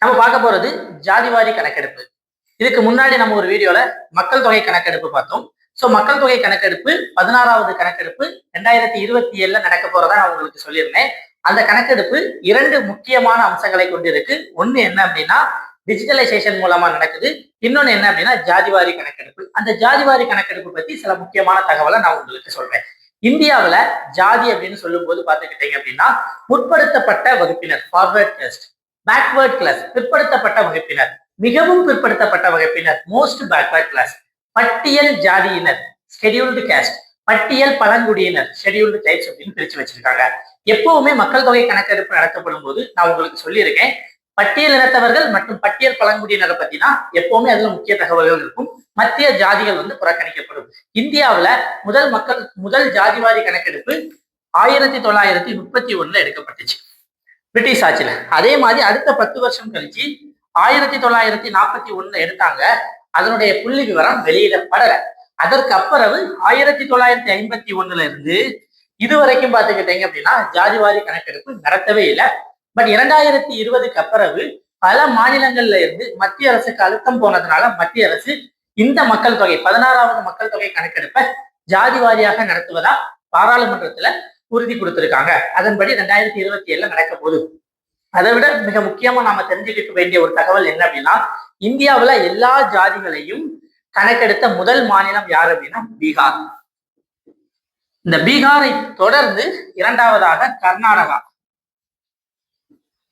நம்ம பார்க்க போறது ஜாதிவாரி கணக்கெடுப்பு. இதுக்கு முன்னாடி நம்ம ஒரு வீடியோல மக்கள் தொகை கணக்கெடுப்பு பார்த்தோம். சோ மக்கள் தொகை கணக்கெடுப்பு 16வது கணக்கெடுப்பு 2027ல நடக்க போறதா நான் உங்களுக்கு சொல்லியிருந்தேன். அந்த கணக்கெடுப்பு 2 முக்கியமான அம்சங்களை கொண்டிருக்கு. ஒண்ணு என்ன அப்படின்னா டிஜிட்டலைசேஷன் மூலமா நடக்குது. இன்னொன்னு என்ன அப்படின்னா ஜாதிவாரி கணக்கெடுப்பு. அந்த ஜாதிவாரி கணக்கெடுப்பு பத்தி சில முக்கியமான தகவலை நான் உங்களுக்கு சொல்றேன். இந்தியாவுல ஜாதி அப்படின்னு சொல்லும் போது பாத்துக்கிட்டீங்க அப்படின்னா முற்படுத்தப்பட்ட வகுப்பினர் ஃபார்வர்ட் காஸ்ட், பேக்வர்ட் கிளாஸ் பிற்படுத்தப்பட்ட வகுப்பினர், மிகவும் பிற்படுத்தப்பட்ட வகுப்பினர் மோஸ்ட் பேக்வர்ட் கிளாஸ், பட்டியல் ஜாதியினர் ஷெட்யூல்டு காஸ்ட், பட்டியல் பழங்குடியினர் ஷெட்யூல்டு டைப்ஸ் அப்படின்னு பிரிச்சு வச்சிருக்காங்க. எப்பவுமே மக்கள் தொகை கணக்கெடுப்பு நடத்தப்படும் போது நான் உங்களுக்கு சொல்லியிருக்கேன், பட்டியல் இனத்தவர்கள் மற்றும் பட்டியல் பழங்குடியினரை பத்தினா எப்பவுமே அதுல முக்கிய தகவல்கள் இருக்கும். மத்திய ஜாதிகள் புறக்கணிக்கப்படும். இந்தியாவுல முதல் ஜாதிவாரி கணக்கெடுப்பு 1931 எடுக்கப்பட்டுச்சு பிரிட்டிஷ் ஆட்சியில. அதே மாதிரி அடுத்த 10 வருஷம் கழிச்சு 1941 எடுத்தாங்க. அதனுடைய புள்ளி விவரம் வெளியிடப்படல. அதற்கு அப்புறம் 1951 இருந்து இதுவரைக்கும் பாத்துக்கிட்டீங்க அப்படின்னா ஜாதிவாரி கணக்கெடுப்பு நடத்தவே இல்லை. பட் 2020க்கு அப்புறம் பல மாநிலங்கள்ல இருந்து மத்திய அரசுக்கு அழுத்தம் போனதுனால மத்திய அரசு இந்த மக்கள் தொகை 16வது மக்கள் தொகை கணக்கெடுப்பை ஜாதி வாரியாக நடத்துவதா பாராளுமன்றத்துல உறுதி கொடுத்திருக்காங்க. அதன்படி 2027ல நடக்க போகுது. அதை விட மிக முக்கியமா நாம தெரிஞ்சுக்கிட்டு வேண்டிய ஒரு தகவல் என்ன அப்படின்னா இந்தியாவுல எல்லா ஜாதிகளையும் கணக்கெடுத்த முதல் மாநிலம் யார் அப்படின்னா பீகார். இந்த பீகாரை தொடர்ந்து 2வதாக கர்நாடகா,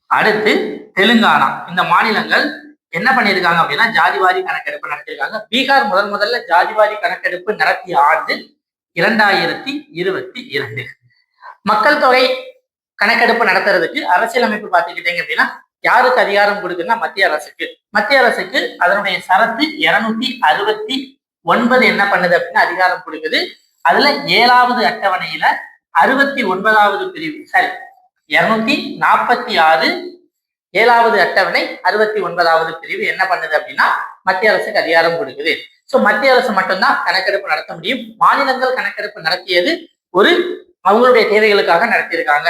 அடுத்து தெலுங்கானா. இந்த மாநிலங்கள் என்ன பண்ணியிருக்காங்க அப்படின்னா ஜாதிவாரி கணக்கெடுப்பு நடத்தியிருக்காங்க. பீகார் முதல்ல ஜாதிவாரி கணக்கெடுப்பு நடத்திய ஆண்டு 2022. மக்கள் தொகை கணக்கெடுப்பு நடத்துறதுக்கு அரசியலமைப்பு பார்த்துக்கிட்டீங்க அப்படின்னா யாருக்கு அதிகாரம் கொடுக்குன்னா மத்திய அரசுக்கு. மத்திய அரசுக்கு அதனுடைய சரத்து 269 என்ன பண்ணுது அப்படின்னா அதிகாரம் கொடுக்குது. அதுல 7வது அட்டவணையில 69வது பிரிவு 246 7வது அட்டவணை 69வது பிரிவு என்ன பண்ணுது அப்படின்னா மத்திய அரசுக்கு அதிகாரம் கொடுக்குது. சோ மத்திய அரசு மட்டும்தான் கணக்கெடுப்பு நடத்த முடியும். மாநிலங்கள் கணக்கெடுப்பு நடத்தியது அவங்களுடைய தேவைகளுக்காக நடத்தியிருக்காங்க.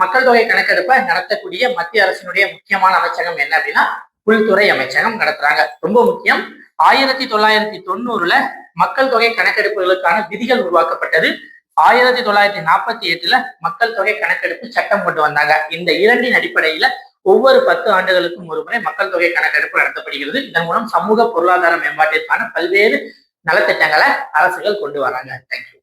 மக்கள் தொகை கணக்கெடுப்பை நடத்தக்கூடிய மத்திய அரசினுடைய முக்கியமான அமைச்சகம் என்ன அப்படின்னா உள்துறை அமைச்சகம் நடத்துறாங்க. ரொம்ப முக்கியம். 1990ல மக்கள் தொகை கணக்கெடுப்புகளுக்கான விதிகள் உருவாக்கப்பட்டது. 1948ல மக்கள் தொகை கணக்கெடுப்பு சட்டம் கொண்டு வந்தாங்க. இந்த 2 அடிப்படையில ஒவ்வொரு 10 ஆண்டுகளுக்கும் ஒரு முறை மக்கள் தொகை கணக்கெடுப்பு நடத்தப்படுகிறது. இதன் மூலம் சமூக பொருளாதார மேம்பாட்டிற்கான பல்வேறு நலத்திட்டங்களை அரசுகள் கொண்டு வராங்க. தேங்க்யூ.